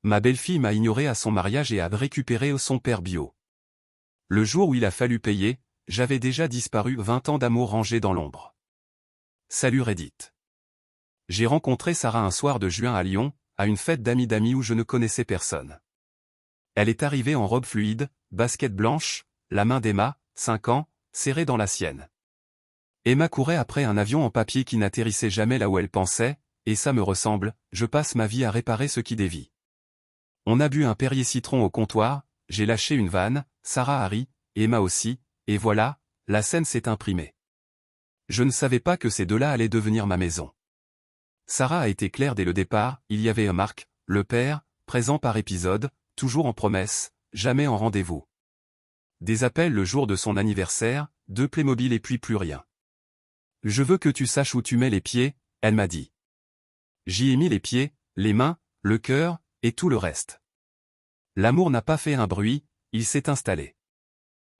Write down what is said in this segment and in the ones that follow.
Ma belle-fille m'a ignoré à son mariage et a récupéré son père bio. Le jour où il a fallu payer, j'avais déjà disparu 20 ans d'amour rangé dans l'ombre. Salut Reddit. J'ai rencontré Sarah un soir de juin à Lyon, à une fête d'amis où je ne connaissais personne. Elle est arrivée en robe fluide, basket blanche, la main d'Emma, 5 ans, serrée dans la sienne. Emma courait après un avion en papier qui n'atterrissait jamais là où elle pensait, et ça me ressemble, je passe ma vie à réparer ce qui dévie. On a bu un Perrier citron au comptoir, j'ai lâché une vanne, Sarah a ri, Emma aussi, et voilà, la scène s'est imprimée. Je ne savais pas que ces deux-là allaient devenir ma maison. Sarah a été claire dès le départ, il y avait un Marc, le père, présent par épisode, toujours en promesse, jamais en rendez-vous. Des appels le jour de son anniversaire, 2 Playmobil et puis plus rien. Je veux que tu saches où tu mets les pieds, elle m'a dit. J'y ai mis les pieds, les mains, le cœur, et tout le reste. L'amour n'a pas fait un bruit, il s'est installé.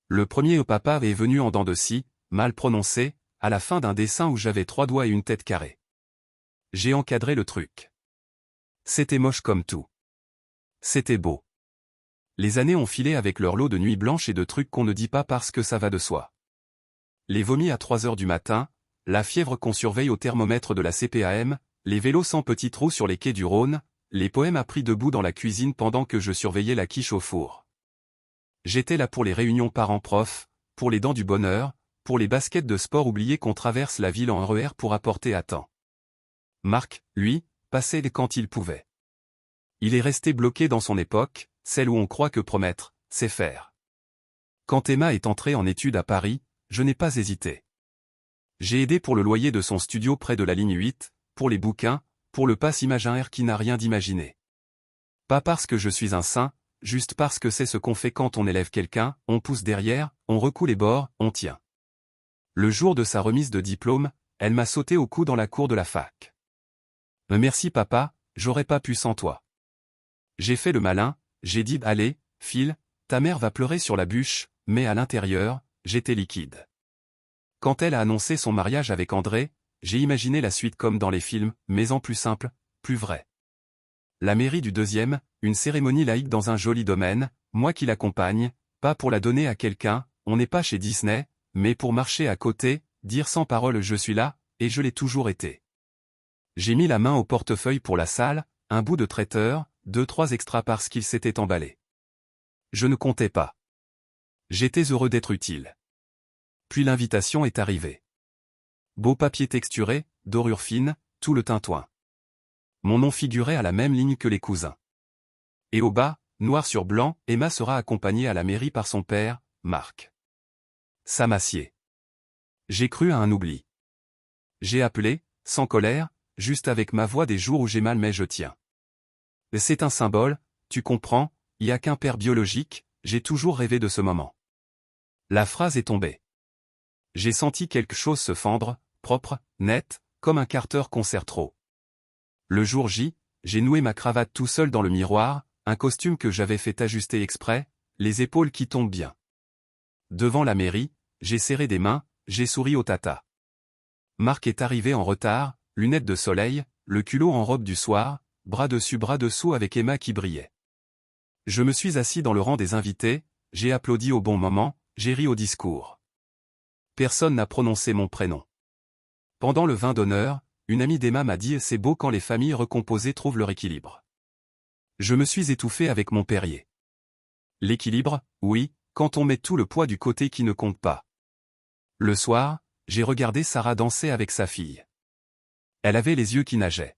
Le premier au papa est venu en dents de scie, mal prononcé, à la fin d'un dessin où j'avais 3 doigts et une tête carrée. J'ai encadré le truc. C'était moche comme tout. C'était beau. Les années ont filé avec leur lot de nuits blanches et de trucs qu'on ne dit pas parce que ça va de soi. Les vomis à 3 heures du matin, la fièvre qu'on surveille au thermomètre de la CPAM, les vélos sans petits trous sur les quais du Rhône, les poèmes appris debout dans la cuisine pendant que je surveillais la quiche au four. J'étais là pour les réunions parents-profs, pour les dents du bonheur, pour les baskets de sport oubliées qu'on traverse la ville en RER pour apporter à temps. Marc, lui, passait quand il pouvait. Il est resté bloqué dans son époque, celle où on croit que promettre, c'est faire. Quand Emma est entrée en études à Paris, je n'ai pas hésité. J'ai aidé pour le loyer de son studio près de la ligne 8, pour les bouquins, pour le pass imaginaire qui n'a rien d'imaginé. Pas parce que je suis un saint, juste parce que c'est ce qu'on fait quand on élève quelqu'un, on pousse derrière, on recoue les bords, on tient. Le jour de sa remise de diplôme, elle m'a sauté au cou dans la cour de la fac. Merci papa, j'aurais pas pu sans toi. J'ai fait le malin, j'ai dit allez, file, ta mère va pleurer sur la bûche, mais à l'intérieur, j'étais liquide. Quand elle a annoncé son mariage avec André, j'ai imaginé la suite comme dans les films, mais en plus simple, plus vrai. La mairie du 2e, une cérémonie laïque dans un joli domaine, moi qui l'accompagne, pas pour la donner à quelqu'un, on n'est pas chez Disney, mais pour marcher à côté, dire sans parole je suis là, et je l'ai toujours été. J'ai mis la main au portefeuille pour la salle, un bout de traiteur, 2-3 extras parce qu'il s'était emballé. Je ne comptais pas. J'étais heureux d'être utile. Puis l'invitation est arrivée. Beau papier texturé, dorure fine, tout le tintouin. Mon nom figurait à la même ligne que les cousins. Et au bas, noir sur blanc, Emma sera accompagnée à la mairie par son père, Marc. Ça m'assied. J'ai cru à un oubli. J'ai appelé, sans colère, juste avec ma voix des jours où j'ai mal mais je tiens. C'est un symbole, tu comprends, il n'y a qu'un père biologique, j'ai toujours rêvé de ce moment. La phrase est tombée. J'ai senti quelque chose se fendre, propre, net, comme un Carter Concerto. Le jour J, j'ai noué ma cravate tout seul dans le miroir, un costume que j'avais fait ajuster exprès, les épaules qui tombent bien. Devant la mairie, j'ai serré des mains, j'ai souri au tata. Marc est arrivé en retard, lunettes de soleil, le culot en robe du soir, bras dessus bras dessous avec Emma qui brillait. Je me suis assis dans le rang des invités, j'ai applaudi au bon moment, j'ai ri au discours. Personne n'a prononcé mon prénom. Pendant le vin d'honneur, une amie d'Emma m'a dit « C'est beau quand les familles recomposées trouvent leur équilibre ». Je me suis étouffé avec mon Perrier. L'équilibre, oui, quand on met tout le poids du côté qui ne compte pas. Le soir, j'ai regardé Sarah danser avec sa fille. Elle avait les yeux qui nageaient.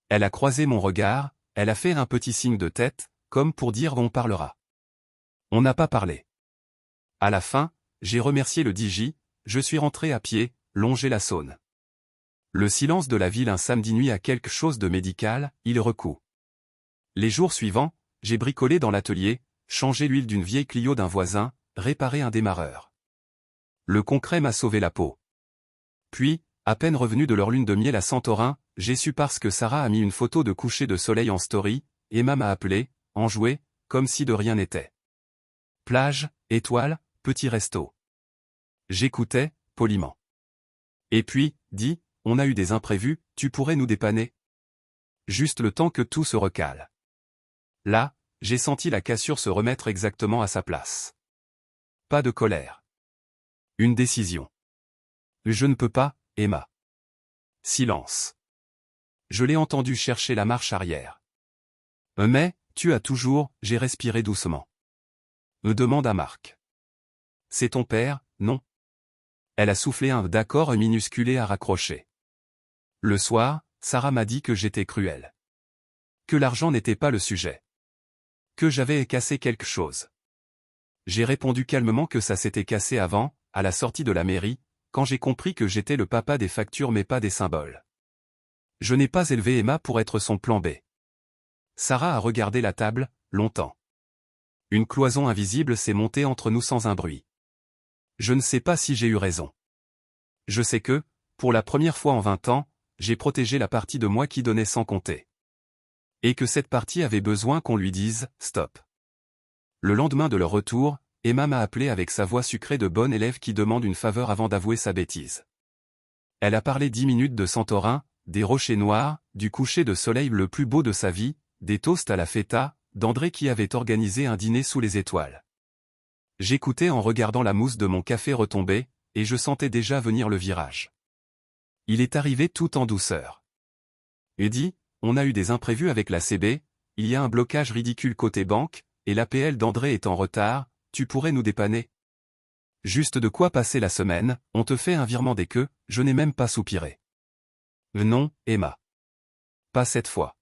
Elle a croisé mon regard, elle a fait un petit signe de tête, comme pour dire on parlera. On n'a pas parlé. À la fin, j'ai remercié le DJ, je suis rentré à pied, longer la Saône. Le silence de la ville un samedi nuit a quelque chose de médical, il recoue. Les jours suivants, j'ai bricolé dans l'atelier, changé l'huile d'une vieille Clio d'un voisin, réparé un démarreur. Le concret m'a sauvé la peau. Puis, à peine revenu de leur lune de miel à Santorin, j'ai su parce que Sarah a mis une photo de coucher de soleil en story, Emma m'a appelé, enjoué, comme si de rien n'était. Plage, étoile, petit resto. J'écoutais, poliment. Et puis, dit, on a eu des imprévus, tu pourrais nous dépanner? Juste le temps que tout se recale. Là, j'ai senti la cassure se remettre exactement à sa place. Pas de colère. Une décision. Je ne peux pas, Emma. Silence. Je l'ai entendu chercher la marche arrière. Mais, tu as toujours, j'ai respiré doucement. Demande à Marc. C'est ton père, non? Elle a soufflé un d'accord minuscule et a raccroché. Le soir, Sarah m'a dit que j'étais cruel. Que l'argent n'était pas le sujet. Que j'avais cassé quelque chose. J'ai répondu calmement que ça s'était cassé avant, à la sortie de la mairie, quand j'ai compris que j'étais le papa des factures mais pas des symboles. Je n'ai pas élevé Emma pour être son plan B. Sarah a regardé la table, longtemps. Une cloison invisible s'est montée entre nous sans un bruit. Je ne sais pas si j'ai eu raison. Je sais que, pour la première fois en 20 ans, j'ai protégé la partie de moi qui donnait sans compter. Et que cette partie avait besoin qu'on lui dise « stop ». Le lendemain de leur retour, Emma m'a appelé avec sa voix sucrée de bonne élève qui demande une faveur avant d'avouer sa bêtise. Elle a parlé 10 minutes de Santorin, des rochers noirs, du coucher de soleil le plus beau de sa vie, des toasts à la feta, d'André qui avait organisé un dîner sous les étoiles. J'écoutais en regardant la mousse de mon café retomber, et je sentais déjà venir le virage. Il est arrivé tout en douceur. Eddie, on a eu des imprévus avec la CB, il y a un blocage ridicule côté banque, et l'APL d'André est en retard, tu pourrais nous dépanner? Juste de quoi passer la semaine, on te fait un virement dès que, je n'ai même pas soupiré. Non, Emma. Pas cette fois.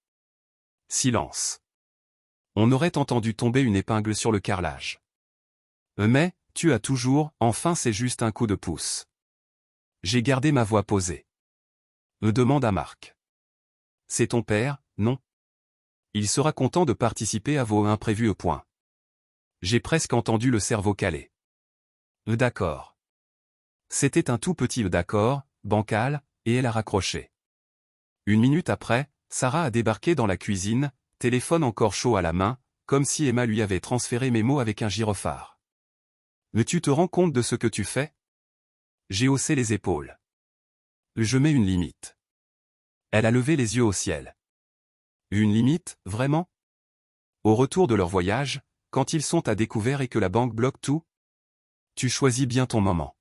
Silence. On aurait entendu tomber une épingle sur le carrelage. Mais, tu as toujours, enfin c'est juste un coup de pouce. J'ai gardé ma voix posée. Demande à Marc. C'est ton père, non? Il sera content de participer à vos imprévus au point. J'ai presque entendu le cerveau caler. D'accord. C'était un tout petit d'accord, bancal, et elle a raccroché. Une minute après, Sarah a débarqué dans la cuisine, téléphone encore chaud à la main, comme si Emma lui avait transféré mes mots avec un gyrophare. Mais tu te rends compte de ce que tu fais? J'ai haussé les épaules. Je mets une limite. Elle a levé les yeux au ciel. Une limite, vraiment? Au retour de leur voyage, quand ils sont à découvert et que la banque bloque tout? Tu choisis bien ton moment.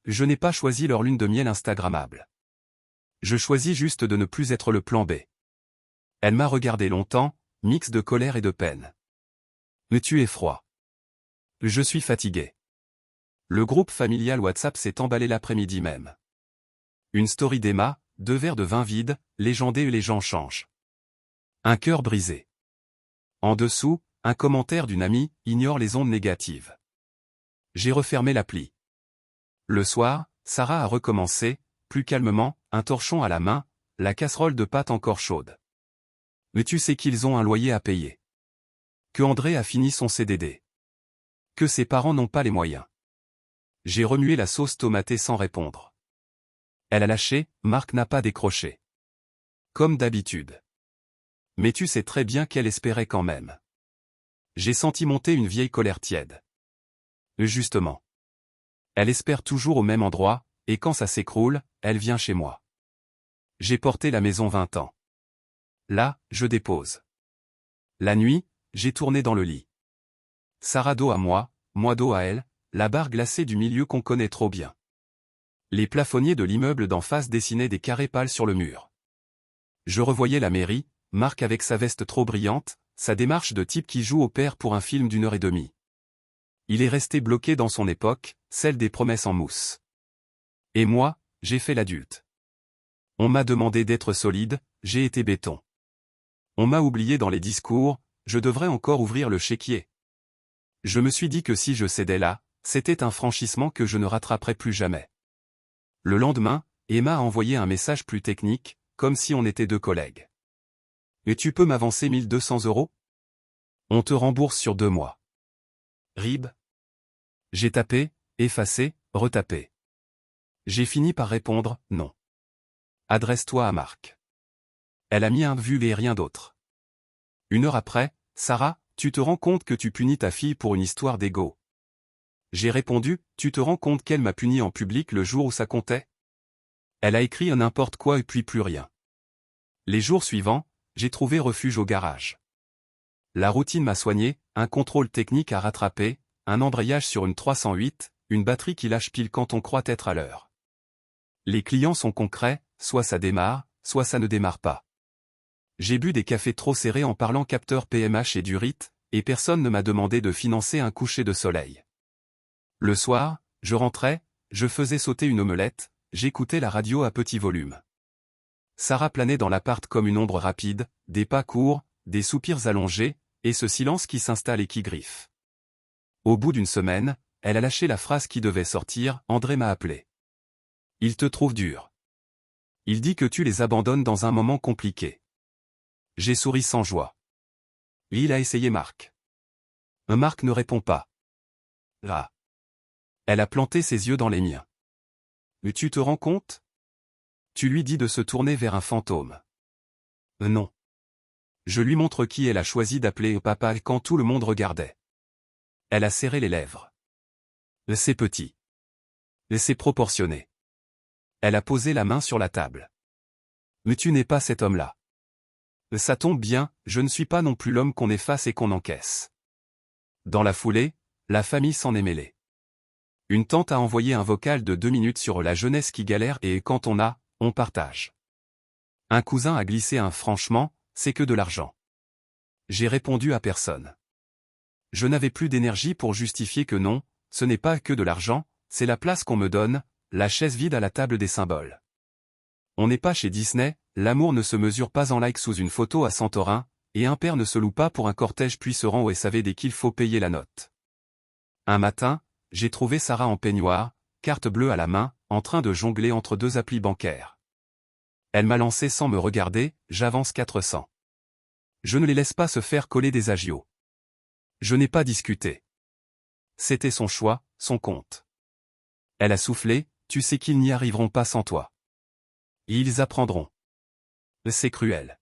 Je n'ai pas choisi leur lune de miel instagrammable. Je choisis juste de ne plus être le plan B. Elle m'a regardé longtemps, mix de colère et de peine. Mais tu es froid. Je suis fatigué. Le groupe familial WhatsApp s'est emballé l'après-midi même. Une story d'Emma, 2 verres de vin vide, légendé et les gens changent. Un cœur brisé. En dessous, un commentaire d'une amie, ignore les ondes négatives. J'ai refermé l'appli. Le soir, Sarah a recommencé, plus calmement, un torchon à la main, la casserole de pâtes encore chaude. Mais tu sais qu'ils ont un loyer à payer. Que André a fini son CDD. Que ses parents n'ont pas les moyens. J'ai remué la sauce tomatée sans répondre. Elle a lâché, Marc n'a pas décroché. Comme d'habitude. Mais tu sais très bien qu'elle espérait quand même. J'ai senti monter une vieille colère tiède. Justement. Elle espère toujours au même endroit, et quand ça s'écroule, elle vient chez moi. J'ai porté la maison 20 ans. Là, je dépose. La nuit, j'ai tourné dans le lit. Sarah dos à moi dos à elle, la barre glacée du milieu qu'on connaît trop bien. Les plafonniers de l'immeuble d'en face dessinaient des carrés pâles sur le mur. Je revoyais la mairie, Marc avec sa veste trop brillante, sa démarche de type qui joue au père pour un film d'1 heure et demie. Il est resté bloqué dans son époque, celle des promesses en mousse. Et moi, j'ai fait l'adulte. On m'a demandé d'être solide, j'ai été béton. On m'a oublié dans les discours, je devrais encore ouvrir le chéquier. Je me suis dit que si je cédais là, c'était un franchissement que je ne rattraperais plus jamais. Le lendemain, Emma a envoyé un message plus technique, comme si on était 2 collègues. Et tu peux m'avancer 1 200 €? On te rembourse sur 2 mois. Rib. J'ai tapé, effacé, retapé. J'ai fini par répondre, non. Adresse-toi à Marc. Elle a mis un vu et rien d'autre. 1 heure après, Sarah, tu te rends compte que tu punis ta fille pour une histoire d'ego? J'ai répondu, tu te rends compte qu'elle m'a puni en public le jour où ça comptait? Elle a écrit un n'importe quoi et puis plus rien. Les jours suivants, j'ai trouvé refuge au garage. La routine m'a soigné, un contrôle technique à rattraper, un embrayage sur une 308, une batterie qui lâche pile quand on croit être à l'heure. Les clients sont concrets, soit ça démarre, soit ça ne démarre pas. J'ai bu des cafés trop serrés en parlant capteur PMH et durite, et personne ne m'a demandé de financer un coucher de soleil. Le soir, je rentrais, je faisais sauter une omelette, j'écoutais la radio à petit volume. Sarah planait dans l'appart comme une ombre rapide, des pas courts, des soupirs allongés, et ce silence qui s'installe et qui griffe. Au bout d'une semaine, elle a lâché la phrase qui devait sortir, André m'a appelé. Il te trouve dur. Il dit que tu les abandonnes dans un moment compliqué. J'ai souri sans joie. Il a essayé Marc. Marc ne répond pas. Là. Elle a planté ses yeux dans les miens. Mais tu te rends compte? Tu lui dis de se tourner vers un fantôme. Non. Je lui montre qui elle a choisi d'appeler papa quand tout le monde regardait. Elle a serré les lèvres. C'est petit. C'est proportionné. Elle a posé la main sur la table. Mais tu n'es pas cet homme-là. Ça tombe bien, je ne suis pas non plus l'homme qu'on efface et qu'on encaisse. Dans la foulée, la famille s'en est mêlée. Une tante a envoyé un vocal de 2 minutes sur la jeunesse qui galère et quand on partage. Un cousin a glissé un franchement, c'est que de l'argent. J'ai répondu à personne. Je n'avais plus d'énergie pour justifier que non, ce n'est pas que de l'argent, c'est la place qu'on me donne, la chaise vide à la table des symboles. On n'est pas chez Disney, l'amour ne se mesure pas en likes sous une photo à Santorin, et un père ne se loue pas pour un cortège puis se rend au SAV dès qu'il faut payer la note. Un matin, j'ai trouvé Sarah en peignoir, carte bleue à la main, en train de jongler entre 2 applis bancaires. Elle m'a lancé sans me regarder, j'avance 400. Je ne les laisse pas se faire coller des agios. Je n'ai pas discuté. C'était son choix, son compte. Elle a soufflé, tu sais qu'ils n'y arriveront pas sans toi. Et ils apprendront. C'est cruel.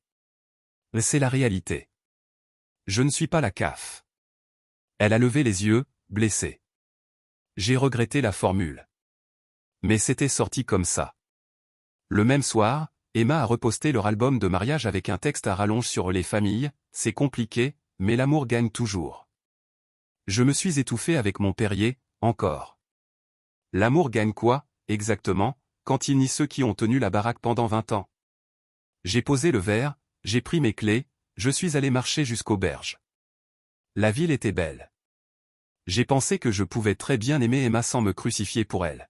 C'est la réalité. Je ne suis pas la CAF. Elle a levé les yeux, blessée. J'ai regretté la formule. Mais c'était sorti comme ça. Le même soir, Emma a reposté leur album de mariage avec un texte à rallonge sur les familles, c'est compliqué, mais l'amour gagne toujours. Je me suis étouffé avec mon Perrier, encore. L'amour gagne quoi, exactement, quand il nie ceux qui ont tenu la baraque pendant 20 ans? J'ai posé le verre, j'ai pris mes clés, je suis allé marcher jusqu'aux berges. La ville était belle. J'ai pensé que je pouvais très bien aimer Emma sans me crucifier pour elle.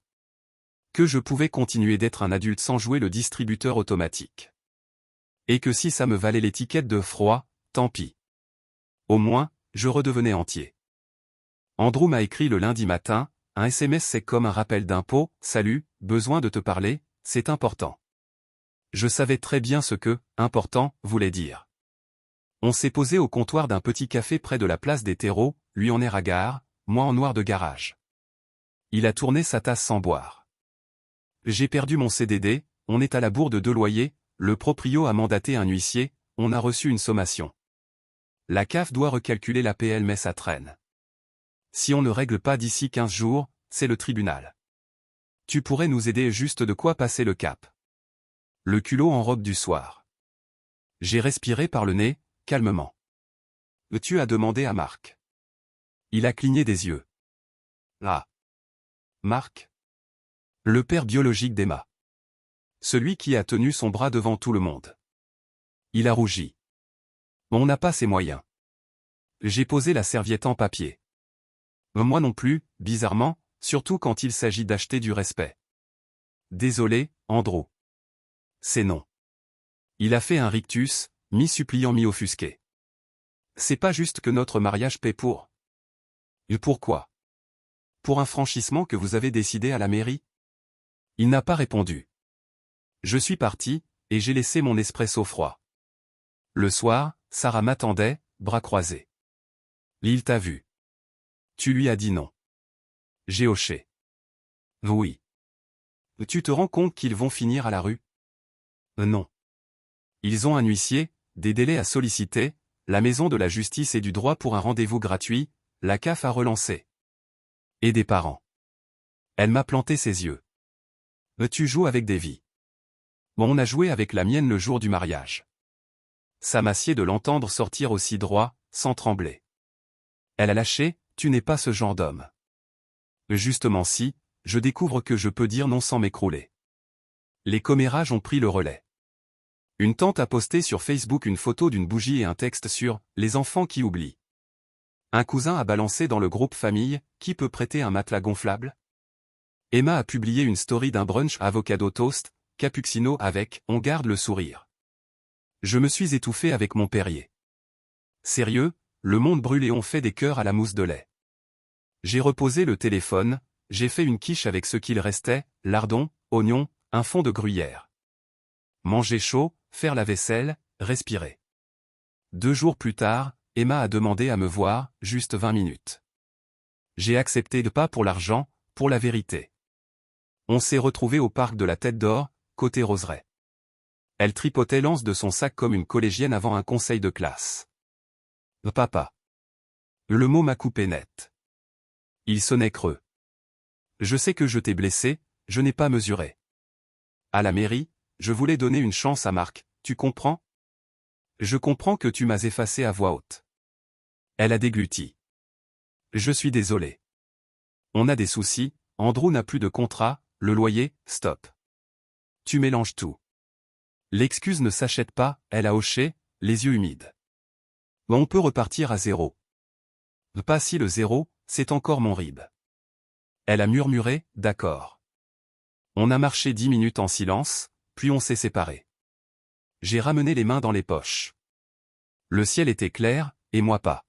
Que je pouvais continuer d'être un adulte sans jouer le distributeur automatique. Et que si ça me valait l'étiquette de froid, tant pis. Au moins, je redevenais entier. Andrew m'a écrit le lundi matin, un SMS c'est comme un rappel d'impôt, salut, besoin de te parler, c'est important. Je savais très bien ce que « important » voulait dire. On s'est posé au comptoir d'un petit café près de la place des terreaux, lui en air hagard, moi en noir de garage. Il a tourné sa tasse sans boire. J'ai perdu mon CDD, on est à la bourre de 2 loyers, le proprio a mandaté un huissier, on a reçu une sommation. La CAF doit recalculer l'APL mais ça traîne. Si on ne règle pas d'ici 15 jours, c'est le tribunal. Tu pourrais nous aider juste de quoi passer le cap. Le culot en robe du soir. J'ai respiré par le nez, calmement. Tu as demandé à Marc. Il a cligné des yeux. Ah. Marc. Le père biologique d'Emma. Celui qui a tenu son bras devant tout le monde. Il a rougi. On n'a pas ses moyens. J'ai posé la serviette en papier. Moi non plus, bizarrement, surtout quand il s'agit d'acheter du respect. Désolé, Andrew. C'est non. Il a fait un rictus, mi-suppliant mi-offusqué. C'est pas juste que notre mariage paie pour. Et pourquoi? Pour un franchissement que vous avez décidé à la mairie? Il n'a pas répondu. Je suis parti, et j'ai laissé mon espresso froid. Le soir, Sarah m'attendait, bras croisés. Il t'a vu. Tu lui as dit non. J'ai hoché. Oui. Tu te rends compte qu'ils vont finir à la rue? Non. Ils ont un huissier, des délais à solliciter, la maison de la justice et du droit pour un rendez-vous gratuit, la CAF a relancé. Et des parents. Elle m'a planté ses yeux. Tu joues avec des vies. Bon, on a joué avec la mienne le jour du mariage. Ça m'assied de l'entendre sortir aussi droit, sans trembler. Elle a lâché, tu n'es pas ce genre d'homme. Justement si, je découvre que je peux dire non sans m'écrouler. Les commérages ont pris le relais. Une tante a posté sur Facebook une photo d'une bougie et un texte sur « Les enfants qui oublient ». Un cousin a balancé dans le groupe famille « Qui peut prêter un matelas gonflable ?» Emma a publié une story d'un brunch avocado toast, cappuccino avec « On garde le sourire ». Je me suis étouffé avec mon Perrier. Sérieux, le monde brûle et on fait des cœurs à la mousse de lait. J'ai reposé le téléphone, j'ai fait une quiche avec ce qu'il restait, lardons, oignons, un fond de gruyère. Manger chaud, faire la vaisselle, respirer. 2 jours plus tard, Emma a demandé à me voir, juste 20 minutes. J'ai accepté de pas pour l'argent, pour la vérité. On s'est retrouvés au parc de la Tête d'Or, côté Roseraie. Elle tripotait l'anse de son sac comme une collégienne avant un conseil de classe. Papa. Le mot m'a coupé net. Il sonnait creux. Je sais que je t'ai blessé, je n'ai pas mesuré. À la mairie, je voulais donner une chance à Marc, tu comprends? Je comprends que tu m'as effacé à voix haute. Elle a dégluti. Je suis désolé. On a des soucis, Andrew n'a plus de contrat, le loyer, stop. Tu mélanges tout. L'excuse ne s'achète pas, elle a hoché, les yeux humides. On peut repartir à zéro. Pas si le zéro, c'est encore mon rib. Elle a murmuré, d'accord. On a marché 10 minutes en silence, puis on s'est séparés. J'ai ramené les mains dans les poches. Le ciel était clair, et moi pas.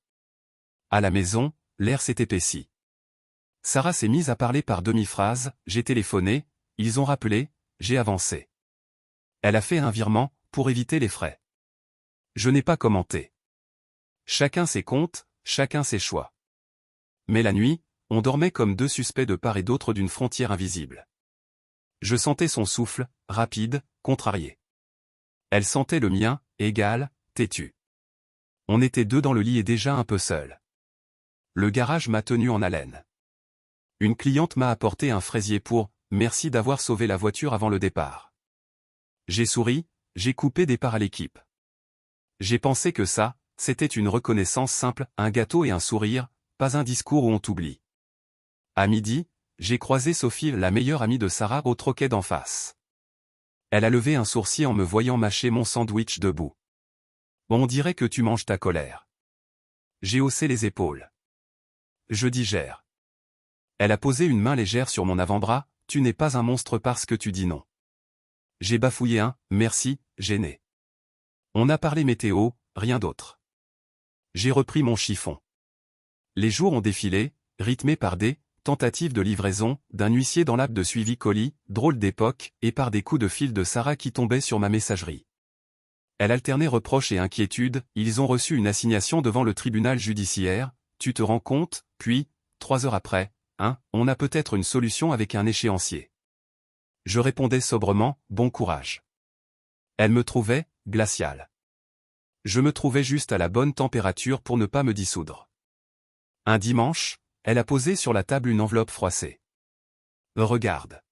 À la maison, l'air s'est épaissi. Sarah s'est mise à parler par demi-phrase, j'ai téléphoné, ils ont rappelé, j'ai avancé. Elle a fait un virement, pour éviter les frais. Je n'ai pas commenté. Chacun ses comptes, chacun ses choix. Mais la nuit, on dormait comme 2 suspects de part et d'autre d'une frontière invisible. Je sentais son souffle, rapide, contrarié. Elle sentait le mien, égal, têtu. On était 2 dans le lit et déjà un peu seuls. Le garage m'a tenu en haleine. Une cliente m'a apporté un fraisier pour « Merci d'avoir sauvé la voiture avant le départ ». J'ai souri, j'ai coupé des parts à l'équipe. J'ai pensé que ça, c'était une reconnaissance simple, un gâteau et un sourire, pas un discours où on t'oublie. À midi, j'ai croisé Sophie, la meilleure amie de Sarah, au troquet d'en face. Elle a levé un sourcil en me voyant mâcher mon sandwich debout. On dirait que tu manges ta colère. J'ai haussé les épaules. Je digère. Elle a posé une main légère sur mon avant-bras, tu n'es pas un monstre parce que tu dis non. J'ai bafouillé un « merci », gêné. On a parlé météo, rien d'autre. J'ai repris mon chiffon. Les jours ont défilé, rythmés par des tentatives de livraison, d'un huissier dans l'app de suivi colis, drôle d'époque, et par des coups de fil de Sarah qui tombaient sur ma messagerie. Elle alternait reproches et inquiétudes, ils ont reçu une assignation devant le tribunal judiciaire, tu te rends compte, puis, 3 heures après, on a peut-être une solution avec un échéancier. Je répondais sobrement, bon courage. Elle me trouvait, glaciale. Je me trouvais juste à la bonne température pour ne pas me dissoudre. Un dimanche, elle a posé sur la table une enveloppe froissée. Regarde.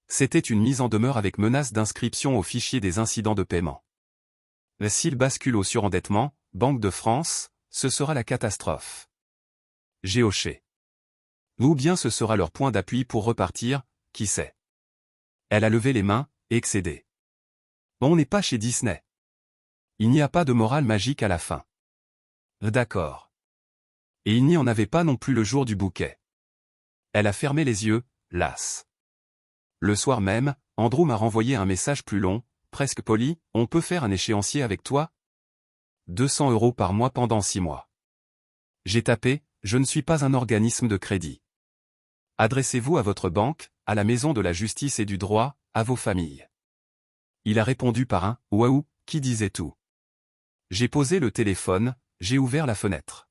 C'était une mise en demeure avec menace d'inscription au fichier des incidents de paiement. S'il bascule au surendettement, Banque de France, ce sera la catastrophe. J'ai hoché. Ou bien ce sera leur point d'appui pour repartir, qui sait. Elle a levé les mains, excédée. On n'est pas chez Disney. Il n'y a pas de morale magique à la fin. D'accord. Et il n'y en avait pas non plus le jour du bouquet. Elle a fermé les yeux, lasse. Le soir même, Andrew m'a renvoyé un message plus long, presque poli, on peut faire un échéancier avec toi? 200 € par mois pendant 6 mois. J'ai tapé, je ne suis pas un organisme de crédit. Adressez-vous à votre banque, à la maison de la justice et du droit, à vos familles. Il a répondu par un « waouh » qui disait tout. J'ai posé le téléphone, j'ai ouvert la fenêtre.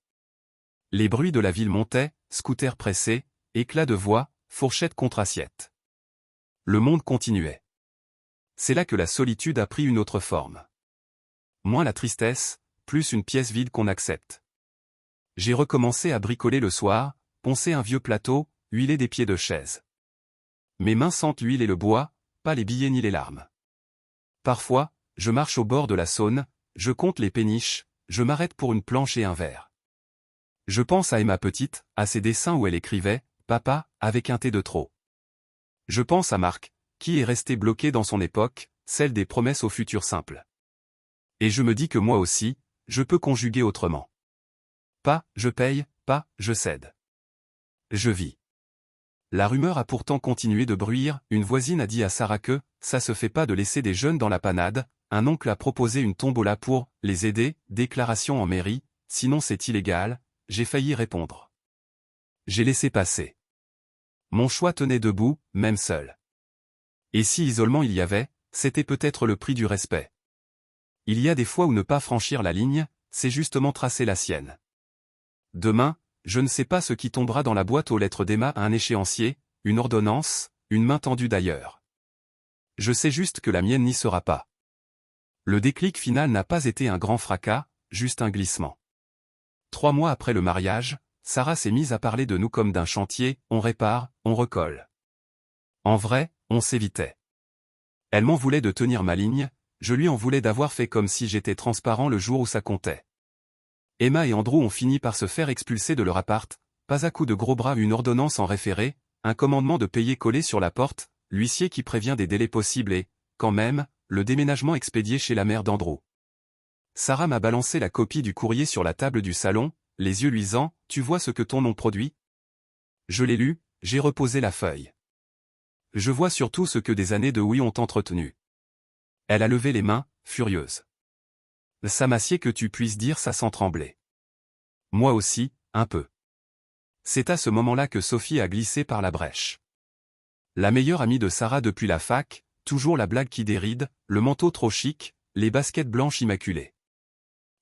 Les bruits de la ville montaient, scooters pressés, éclats de voix, fourchettes contre assiette. Le monde continuait. C'est là que la solitude a pris une autre forme. Moins la tristesse, plus une pièce vide qu'on accepte. J'ai recommencé à bricoler le soir, poncer un vieux plateau, huiler des pieds de chaise. Mes mains sentent l'huile et le bois, pas les billets ni les larmes. Parfois, je marche au bord de la Saône, je compte les péniches, je m'arrête pour une planche et un verre. Je pense à Emma petite, à ses dessins où elle écrivait « Papa » avec un T de trop. Je pense à Marc, qui est resté bloqué dans son époque, celle des promesses au futur simple. Et je me dis que moi aussi, je peux conjuguer autrement. Pas « je paye », pas « je cède ». Je vis. La rumeur a pourtant continué de bruire, une voisine a dit à Sarah que « ça se fait pas de laisser des jeunes dans la panade », un oncle a proposé une tombola pour « les aider », déclaration en mairie, sinon c'est illégal, j'ai failli répondre. J'ai laissé passer. Mon choix tenait debout, même seul. Et si isolement il y avait, c'était peut-être le prix du respect. Il y a des fois où ne pas franchir la ligne, c'est justement tracer la sienne. Demain, je ne sais pas ce qui tombera dans la boîte aux lettres d'Emma à un échéancier, une ordonnance, une main tendue d'ailleurs. Je sais juste que la mienne n'y sera pas. Le déclic final n'a pas été un grand fracas, juste un glissement. 3 mois après le mariage, Sarah s'est mise à parler de nous comme d'un chantier, on répare, on recolle. En vrai, on s'évitait. Elle m'en voulait de tenir ma ligne, je lui en voulais d'avoir fait comme si j'étais transparent le jour où ça comptait. Emma et Andrew ont fini par se faire expulser de leur appart, pas à coups de gros bras une ordonnance en référé, un commandement de payer collé sur la porte, l'huissier qui prévient des délais possibles et, quand même, le déménagement expédié chez la mère d'Andrew. Sarah m'a balancé la copie du courrier sur la table du salon, les yeux luisants, « Tu vois ce que ton nom produit ?» Je l'ai lu, j'ai reposé la feuille. Je vois surtout ce que des années de oui ont entretenu. Elle a levé les mains, furieuse. Ça m'assied que tu puisses dire ça sans trembler. Moi aussi, un peu. C'est à ce moment-là que Sophie a glissé par la brèche. La meilleure amie de Sarah depuis la fac, toujours la blague qui déride, le manteau trop chic, les baskets blanches immaculées.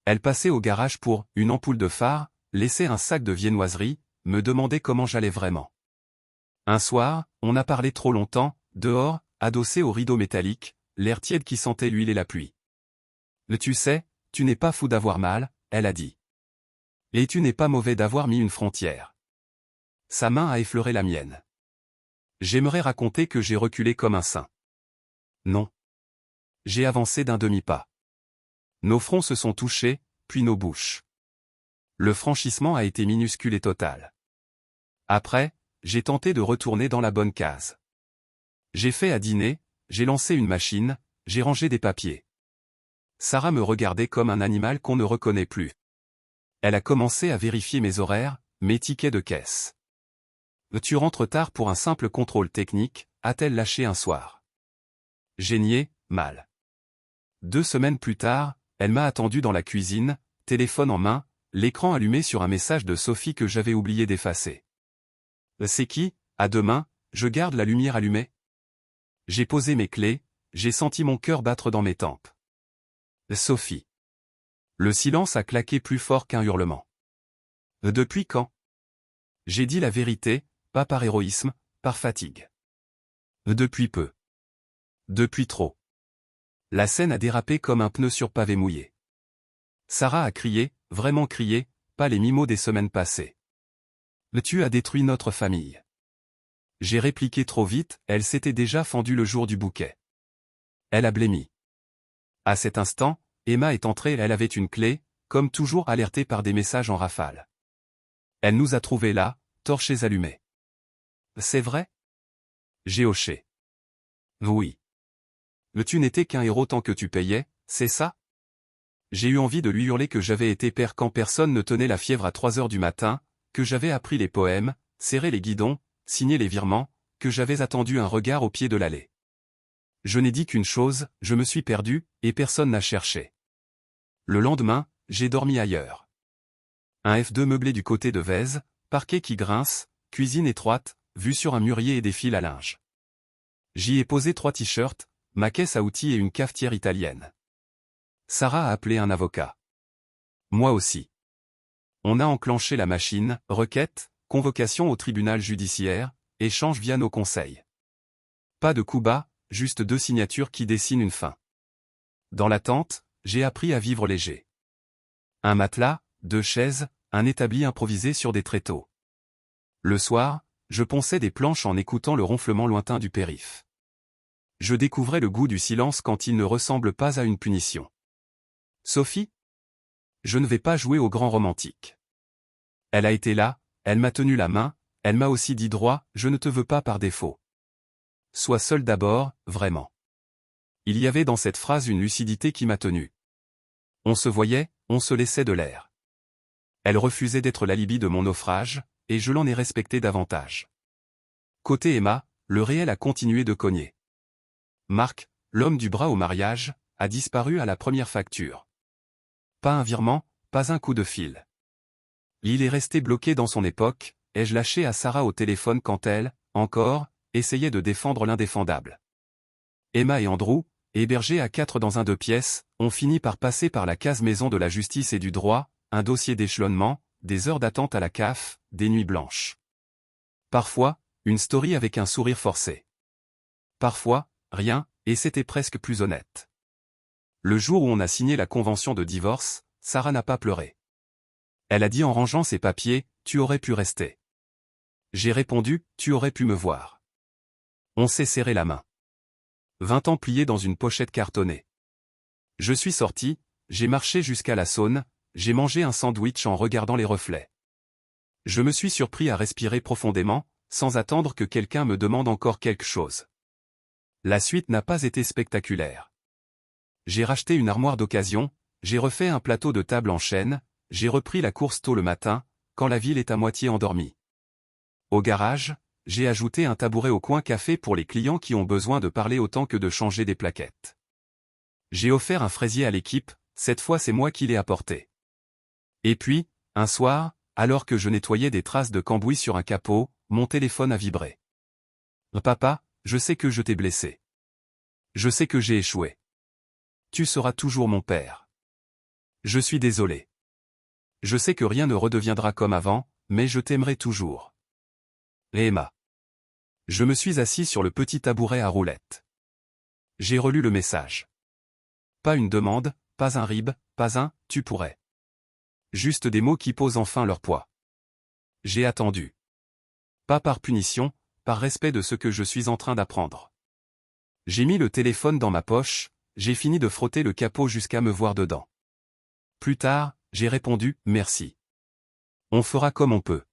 Elle passait au garage pour une ampoule de phare, laissait un sac de viennoiserie, me demandait comment j'allais vraiment. Un soir, on a parlé trop longtemps, dehors, adossé au rideau métallique, l'air tiède qui sentait l'huile et la pluie. Tu sais, tu n'es pas fou d'avoir mal, elle a dit. Et tu n'es pas mauvais d'avoir mis une frontière. Sa main a effleuré la mienne. J'aimerais raconter que j'ai reculé comme un saint. Non. J'ai avancé d'un demi-pas. Nos fronts se sont touchés, puis nos bouches. Le franchissement a été minuscule et total. Après, j'ai tenté de retourner dans la bonne case. J'ai fait à dîner, j'ai lancé une machine, j'ai rangé des papiers. Sarah me regardait comme un animal qu'on ne reconnaît plus. Elle a commencé à vérifier mes horaires, mes tickets de caisse. « Tu rentres tard pour un simple contrôle technique », a-t-elle lâché un soir. J'ai nié, mal. 2 semaines plus tard, elle m'a attendu dans la cuisine, téléphone en main, l'écran allumé sur un message de Sophie que j'avais oublié d'effacer. « C'est qui ? À demain, je garde la lumière allumée ?» J'ai posé mes clés, j'ai senti mon cœur battre dans mes tempes. Sophie. Le silence a claqué plus fort qu'un hurlement. Depuis quand ? J'ai dit la vérité, pas par héroïsme, par fatigue. Depuis peu. Depuis trop. La scène a dérapé comme un pneu sur pavé mouillé. Sarah a crié, vraiment crié, pas les mimos des semaines passées. Tu as détruit notre famille. J'ai répliqué trop vite, elle s'était déjà fendue le jour du bouquet. Elle a blêmi. À cet instant, Emma est entrée et elle avait une clé, comme toujours alertée par des messages en rafale. Elle nous a trouvés là, torchés allumés. C'est vrai ? J'ai hoché. Oui. Tu n'étais qu'un héros tant que tu payais, c'est ça ? J'ai eu envie de lui hurler que j'avais été père quand personne ne tenait la fièvre à 3 heures du matin, que j'avais appris les poèmes, serré les guidons, signé les virements, que j'avais attendu un regard au pied de l'allée. Je n'ai dit qu'une chose, je me suis perdu, et personne n'a cherché. Le lendemain, j'ai dormi ailleurs. Un F2 meublé du côté de Vèze, parquet qui grince, cuisine étroite, vue sur un mûrier et des fils à linge. J'y ai posé 3 t-shirts, ma caisse à outils et une cafetière italienne. Sarah a appelé un avocat. Moi aussi. On a enclenché la machine, requête, convocation au tribunal judiciaire, échange via nos conseils. Pas de coup bas, juste 2 signatures qui dessinent une fin. Dans l'attente, j'ai appris à vivre léger. Un matelas, 2 chaises, un établi improvisé sur des tréteaux. Le soir, je ponçais des planches en écoutant le ronflement lointain du périph'. Je découvrais le goût du silence quand il ne ressemble pas à une punition. Sophie ? Je ne vais pas jouer au grand romantique. Elle a été là, elle m'a tenu la main, elle m'a aussi dit droit, je ne te veux pas par défaut. Sois seul d'abord, vraiment. Il y avait dans cette phrase une lucidité qui m'a tenu. On se voyait, on se laissait de l'air. Elle refusait d'être l'alibi de mon naufrage, et je l'en ai respecté davantage. Côté Emma, le réel a continué de cogner. Marc, l'homme du bras au mariage, a disparu à la première facture. Pas un virement, pas un coup de fil. Il est resté bloqué dans son époque, ai-je lâché à Sarah au téléphone quand elle, encore, essayait de défendre l'indéfendable. Emma et Andrew, hébergés à 4 dans un 2 pièces, ont fini par passer par la case maison de la justice et du droit, un dossier d'échelonnement, des heures d'attente à la CAF, des nuits blanches. Parfois, une story avec un sourire forcé. Parfois, rien, et c'était presque plus honnête. Le jour où on a signé la convention de divorce, Sarah n'a pas pleuré. Elle a dit en rangeant ses papiers, « Tu aurais pu rester ». J'ai répondu, « Tu aurais pu me voir ». On s'est serré la main. 20 ans pliés dans une pochette cartonnée. Je suis sorti, j'ai marché jusqu'à la Saône, j'ai mangé un sandwich en regardant les reflets. Je me suis surpris à respirer profondément, sans attendre que quelqu'un me demande encore quelque chose. La suite n'a pas été spectaculaire. J'ai racheté une armoire d'occasion, j'ai refait un plateau de table en chêne, j'ai repris la course tôt le matin, quand la ville est à moitié endormie. Au garage, j'ai ajouté un tabouret au coin café pour les clients qui ont besoin de parler autant que de changer des plaquettes. J'ai offert un fraisier à l'équipe, cette fois c'est moi qui l'ai apporté. Et puis, un soir, alors que je nettoyais des traces de cambouis sur un capot, mon téléphone a vibré. « Papa, je sais que je t'ai blessé. Je sais que j'ai échoué. Tu seras toujours mon père. Je suis désolé. Je sais que rien ne redeviendra comme avant, mais je t'aimerai toujours. Emma. » Je me suis assis sur le petit tabouret à roulettes. J'ai relu le message. Pas une demande, pas un rib, pas un « tu pourrais ». Juste des mots qui posent enfin leur poids. J'ai attendu. Pas par punition, par respect de ce que je suis en train d'apprendre. J'ai mis le téléphone dans ma poche, j'ai fini de frotter le capot jusqu'à me voir dedans. Plus tard, j'ai répondu « merci ». On fera comme on peut.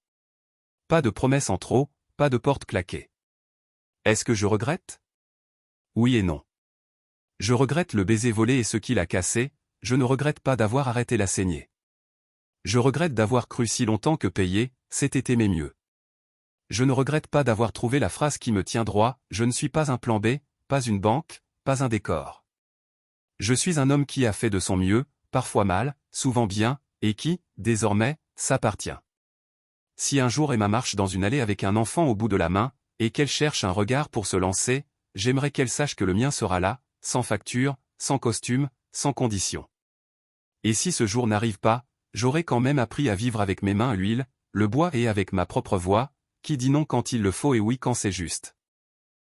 Pas de promesses en trop, pas de porte claquée. Est-ce que je regrette? Oui et non. Je regrette le baiser volé et ce qui l'a cassé, je ne regrette pas d'avoir arrêté la saignée. Je regrette d'avoir cru si longtemps que payer, c'était aimer mieux. Je ne regrette pas d'avoir trouvé la phrase qui me tient droit, je ne suis pas un plan B, pas une banque, pas un décor. Je suis un homme qui a fait de son mieux, parfois mal, souvent bien, et qui, désormais, s'appartient. Si un jour Emma marche dans une allée avec un enfant au bout de la main, et qu'elle cherche un regard pour se lancer, j'aimerais qu'elle sache que le mien sera là, sans facture, sans costume, sans condition. Et si ce jour n'arrive pas, j'aurai quand même appris à vivre avec mes mains à l'huile, le bois et avec ma propre voix, qui dit non quand il le faut et oui quand c'est juste.